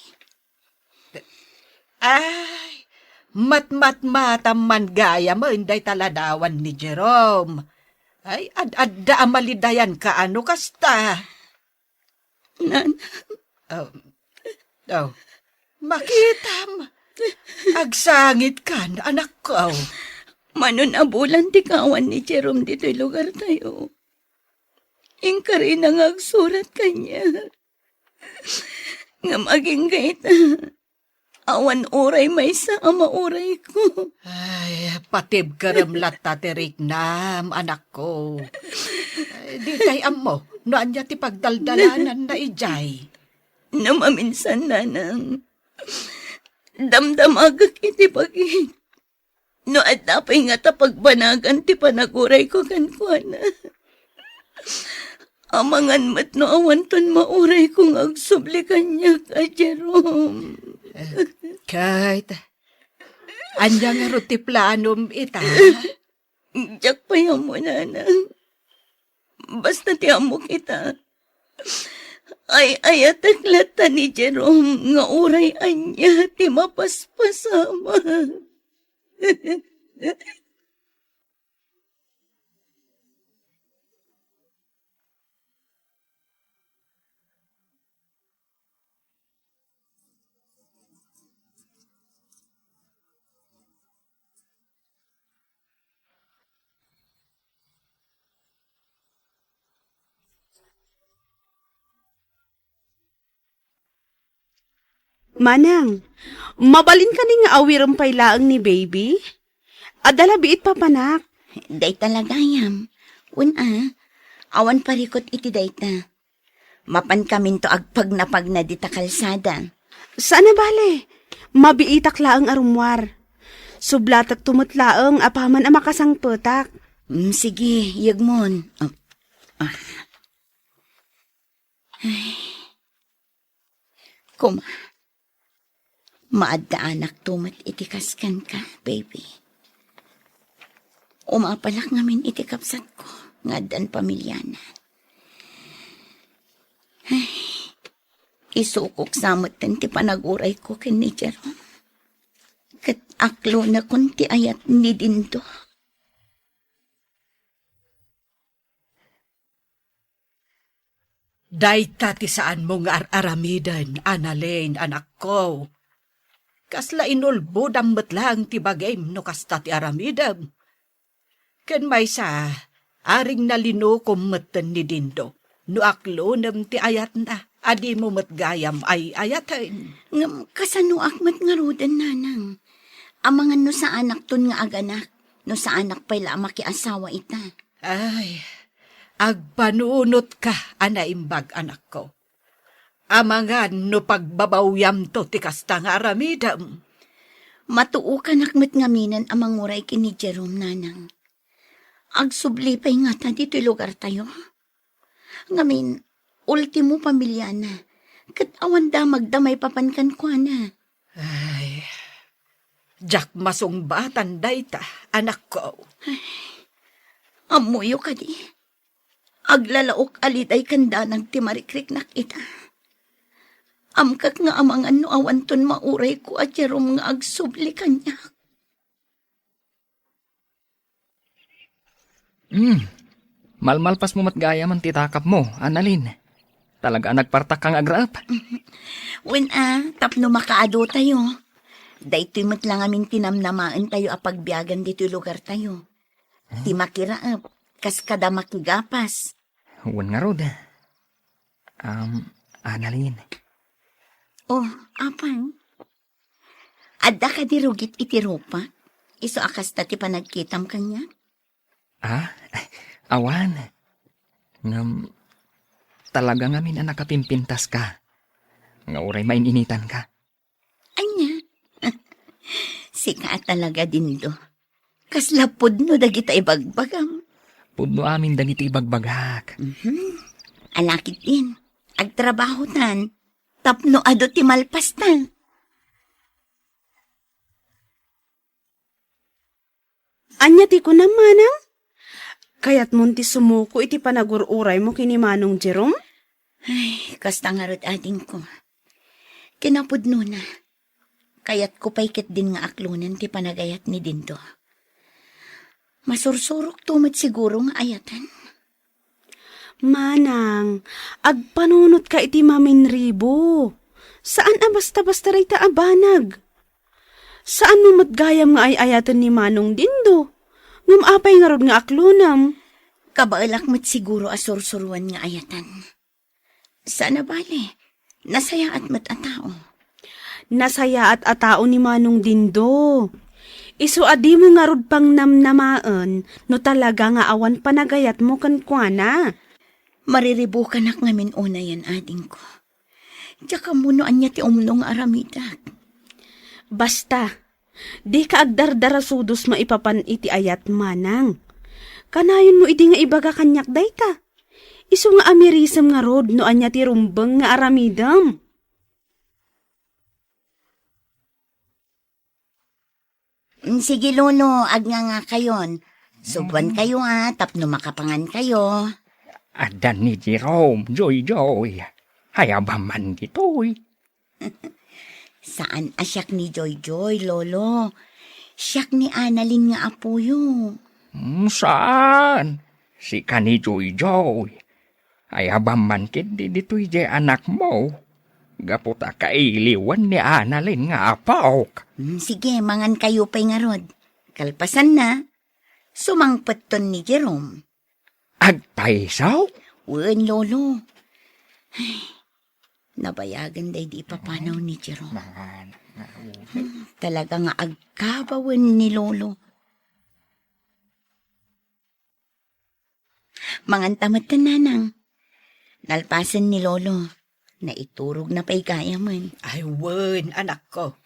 Ay, matmatam man gaya mo, inday taladawan ni Jerome. Ay, adda amalidayan ka ano kasta. Nanang. Makitam. Agsangit kan, anak ko. Manon abulan ti kawan ni Jerome dito'y lugar tayo. Ingka rin ang agsurat kanya. Nga maging kahit awan oray may sa ama oray ko. Ay, patib karamlat taterik nam, anak ko. Ay, di tayam mo, noan niya ti pagdaldalanan na ijay. Namaminsan nanang. Damdam agak iti pagin. No at napay nga tapagbanagan ti panaguray ko kankwana. Amangan mat no awanton mauray kong agsubli kanya ka, Jerome. Kahit, anya nga ruti planom ita. Diyak pa yan mo, nanang. Basta tiyamo kita. Ay ataklata ni Jerome nga uray anya ti mapaspasama. Manang, mabalin ka ni nga awirang pailaang ni baby? Adala biit papanak. Day talaga yam. Una, awan parikot iti dayta. Mapan kamin to agpag na dita kalsada. Sana bale? Mabiitak laang arumwar. Sublatak tumutlaang apaman ang makasangputak. Sige, yagmon. Kuma. Maadda anak tumat itikaskan ka, baby. Umapalak ngamin itikapsat ko, ngadan pamilyana. Ay, isukok samot ti panaguray ko kin ni Jerome. Kat aklo na kunti ayat ni Dindo. Dayta ti saan mo nga aramidan, Annalyn, anak ko. Kasla inulbod ang matlang ti bagay no kasta ti aramidam. Ken may sa Aring nalino kumatan ni Dindo. No aklo nam ti ayat na. Adi mo matgayam ay ayatan. Ngam kasano akmat nga rudan nanang. Amangan no sa anak ton nga aganak. No sa anak pa'y la makiasawa ita. Ay, agpanunot ka, anaimbag anak ko. Amangan no pagbabawyam to ti kasta nga aramidam. Matuo ka nakmat ngaminan amang uray kini Jerome nanang. Agsubli pa'y nga ta dito lugar tayo. Ngamin, ultimo pamilya na. Kat awan da magdamay papankan ko na. Ay, jak masungbatan dayta, anak ko. Amuyo ka di. Aglalaok aliday kanda ng timarikrik na kita. Amkak nga amangan no awan ton mauray ko at Jerome nga agsubli kanya. Malmalpas mo matgaya man titakap mo, Annalyn. Talaga nagpartak kang agrap. When tapno makaado tayo. Dayto'y matlang amin tinamnamaan tayo apagbiagan dito lugar tayo. Ti makiraap, kas kada makigapas. Huwag nga rod. Annalyn. Oh, apang? Adda ka di rugit iti rupa? Iso akas tati panagkitam kanya? Awan. Ngam, talaga nga min nakapimpintas ka. Nga uray maininitan ka. Anya? Sika talaga din do. Kaslapod no dagita ibagbagam. Pudno amin dagiti bagbagak. Alakit din. Agtrabaho tan. Tapno ado ti malpas tan. Anya ti ko naman, ah? Kaya't munti sumuko iti panagururay mo kini Manong Jerome? Ay, kastangarot ading ko. Kinapudno na. Kaya't ko paikit din nga aklunan ti panagayat ni Dindo. Masursurok tumad siguro nga ayatan. Manang, agpanunot ka iti maminribo. Saan basta-basta ray ta abanag? Saan mo matgayam nga ay ayatan ni Manong Dindo? Ngam apay nga rod nga aklunam. Kabaalak mo't siguro asursuruan nga ayatan. Sana bale, nasaya at matatao. Nasaya at atao ni Manong Dindo. Isu adi mo nga rod pang namnamaan no talaga nga awan panagayat mo kankwana. Mariribo ka nak ngamin una yan ading ko. Tsaka munoan niya ti umnong aramidak. Basta, di ka agdardarasudos maipapan iti ayat manang. Kanayon mo idi nga ibaga kanyak dayta. Isu nga amirisem nga rod no anya ti rumbeng nga aramidam. Sige lolo, nga kayon. Subuan kayo tapno makapangan kayo. Adan ni Jerome, Joy. Hayabaman ditoy. Saan asyak ni Joy, lolo? Siyak ni Annalyn nga apuyo. Saan? Si ka ni Joy. Hayabaman kit ditoy je anak mo. Gaputa kailiwan ni Annalyn nga apaok. Sige, mangan kayo pa'y nga rod. Kalpasan na, sumangpet ni Jerome. Agpaisaw? Wen, lolo. Ay, nabayagan day di papanaw ni Jerome. Talaga nga agkabawan ni lolo. Mangan tamat ka nanang. Nalpasan ni lolo. Naiturog na pa'y kaya man. Ay, wen, anak ko.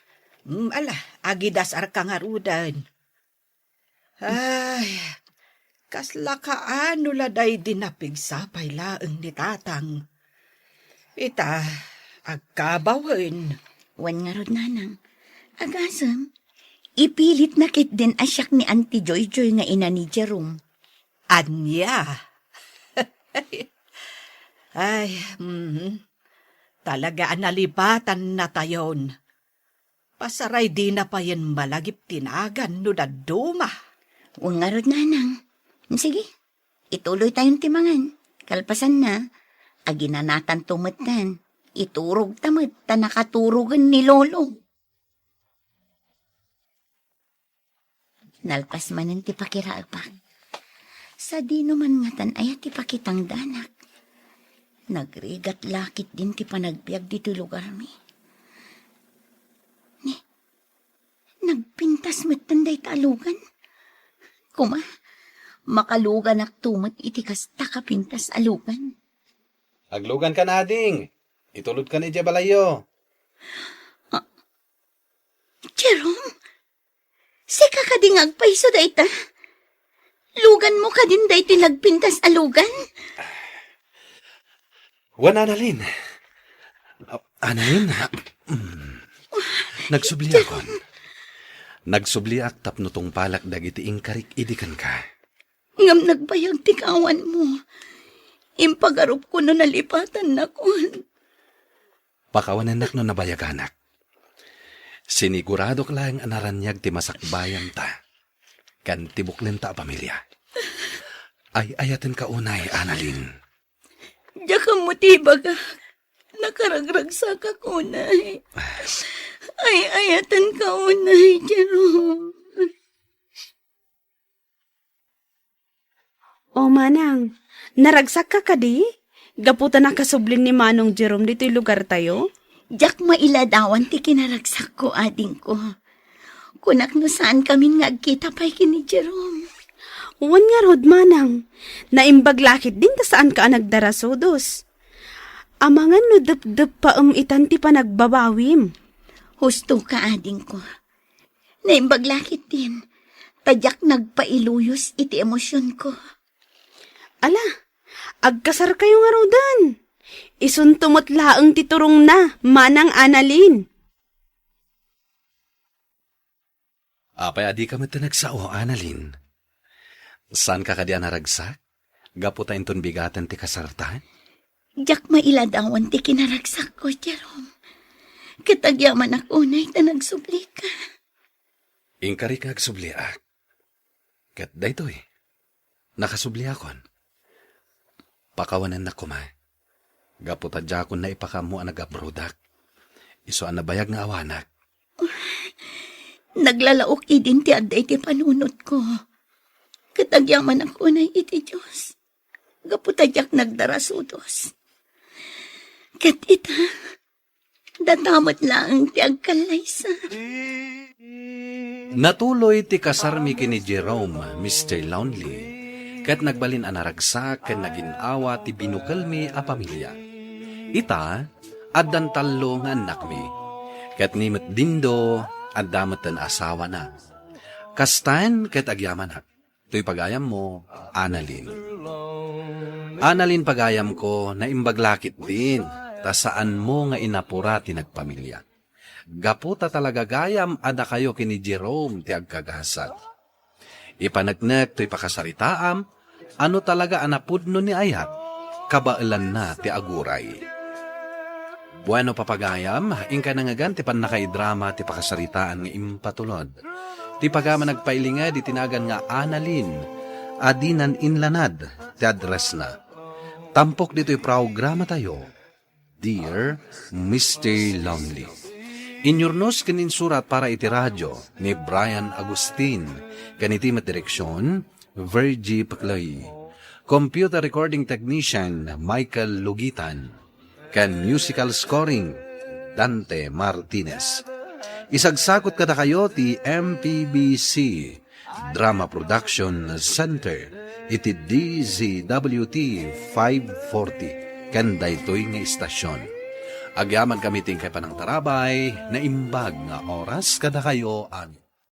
Agidas arkang arudan. Ay, kasla kaano laday dinapigsapay laeng ni tatang. Ita, agkabawen. Wan nga rod nanang. Agasam, ipilit na kit din asyak ni Auntie Joy nga ina ni Jerome. Anya. Ay, talaga analipatan na tayon. Pasaray di na pa yan malagip tinagan no daduma. Wan nga rod nanang. Sige, ituloy tayong timangan. Kalpasan na, aginanatan tumatan. Iturog tamat, nakaturugan ni lolo. Nalpas man ang tipakiraapak. Sa di naman nga tan ayat ti pakitang danak. Nagrigat lakit din ti panagbiag dito lugar mi. Nagpintas met tanday talugan. Kuma, makalugan ak tumat iti kasta kapintas alugan. Aglugan ka na, ading. Itulod ka ni Jabalayo. Jerome, sika ka ding agpaiso da ita. Lugan mo ka din da iti nagpintas alugan. Wan, Annalyn. Annalyn, nagsubli akon. Nagsubli ak tapno tong palak dagiti ingkarik idikan ka. Ngam nagbayag ti kawan mo. Impagarup ko na nalipatan na kon. Pakawanan nak no nabayaganak. Sinigurado ka lang anaranyag ti masakbayan ta. Kan tibuklin ta a pamilya. Ay ayaten ka unay, Annalyn. Diya mo tibaga. Nakaragrag sa kakunay. Ay ayatan ka unay, Jerome. O manang, naragsak ka kadi? Gaputan na kasublin ni Manong Jerome dito'y lugar tayo? Diyak mailadawan ti kinaragsak ko, ading ko. Kunak no saan kami nga agkita pa'y kini Jerome. Uwan nga rod, manang. Naimbag lakit din ta saan ka nagdarasudos. Amangan no dep-dep pa itan ti pa nagbabawim. Husto ka, ading ko. Naimbaglakit din. Tadyak nagpailuyos iti emosyon ko. Ala, agkasar kayo nga rodan. Isuntumot laang titurong na, manang Annalyn. Apay adi ka nagsao, Annalyn. Saan ka kadi naragsak? Gaputa inton bigatan ti kasartan? Diyak mailadawan ti kinaragsak ko, Jerome. Katagyaman ako na ita nagsubli ka. Ingkari ka agsubli ak. Kat daytoy, nakasubli akon. Pakawanan na kuma. Gaputa dyan na ipakamu ang nag-abrodak. Iso ang nabayag nga awanak. Naglalaok idin ti aday ti panunot ko. Katagyaman ako na iti Diyos. Gaputadyak nagdarasudos. Kat ita, datamot lang ti agkalaysa. Natuloy ti kasarmi kini Jerome, Mr. Lonely. Kat nagbalin anaragsak ken naginawa ti binukelmi a pamilya. Ita, addan tallo nga anak mi. Kat nimet dindo, addamet ten asawa na. Kastan ket agyaman hak. To'y pagayam mo, Annalyn. Annalyn pagayam ko na imbaglakit din, ta saan mo nga inapura ti nagpamilya. Gaputa talaga gayam ada kayo kini Jerome ti agkagasad. Ipanagnek to'y pakasaritaam, ano talaga anapudno ni ayat, kabailan na ti aguray. Bueno papagayam, ingka nangagan ti pan nakaidrama ti pakasaritaan nga impatulod. Ti pagama nagpailinga di tinagan nga Annalyn, adinan inlanad, ti address na. Tampok dito'y programa tayo, Dear Mr. Lonely. Inyurnos kanin surat para iti radyo ni Brian Agustin, kaniti direksyon, Virgie Paclay. Computer recording technician, Michael Lugitan. Kan musical scoring, Dante Martinez. Isagsakot kada kayo ti MPBC Drama Production Center iti DZWT 540 kan daytoy nga istasyon. Agyaman kami ting kay panang tarabay na imbag nga oras kada kayo amin.